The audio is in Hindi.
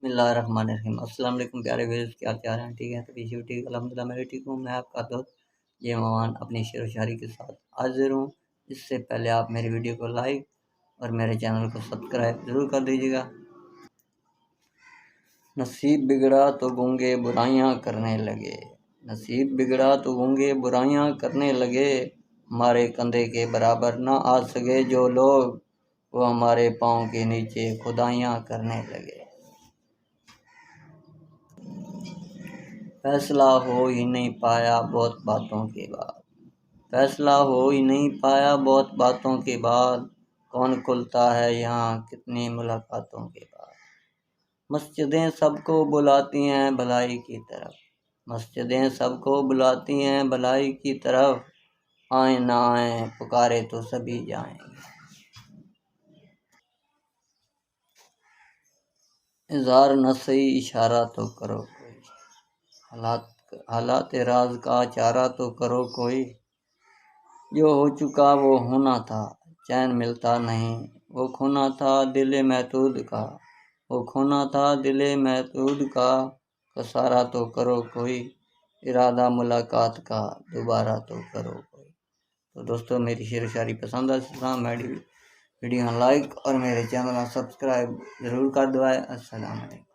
बिस्मिल्लाहिर्रहमानिर्रहीम। अस्सलाम वालेकुम प्यारे व्यूअर्स, क्या हाल हैं? ठीक है? तो पीछे ठीक, अल्हम्दुलिल्लाह मैं भी ठीक हूँ। मैं आपका दोस्त ये मवान अपनी शेर व शायरी के साथ हाज़िर हूँ। इससे पहले आप मेरी वीडियो को लाइक और मेरे चैनल को सब्सक्राइब ज़रूर कर दीजिएगा। नसीब बिगड़ा तो गूंगे बुराइयां करने लगे, नसीब बिगड़ा तो गूंगे बुराइयां करने लगे। हमारे कंधे के बराबर ना आ सके जो लोग, वो हमारे पाँव के नीचे खुदाइयां करने लगे। फैसला हो ही नहीं पाया बहुत बातों के बाद, फैसला हो ही नहीं पाया बहुत बातों के बाद। कौन खुलता है यहाँ कितनी मुलाकातों के बाद। मस्जिदें सबको बुलाती हैं भलाई की तरफ, मस्जिदें सबको बुलाती हैं भलाई की तरफ। आए ना आए पुकारे तो सभी जाएंगे। इज़हार न सही इशारा तो करो कोई, हालात हालात राज का चारा तो करो कोई। जो हो चुका वो होना था, चैन मिलता नहीं, वो खोना था दिल महदूद का, वो खोना था दिल महदूद का। कसारा तो करो कोई, इरादा मुलाकात का दोबारा तो करो कोई। तो दोस्तों मेरी शेर शायरी पसंद है, मेरी वीडियो लाइक और मेरे चैनल सब्सक्राइब ज़रूर कर दवाएं। अस्सलाम वालेकुम।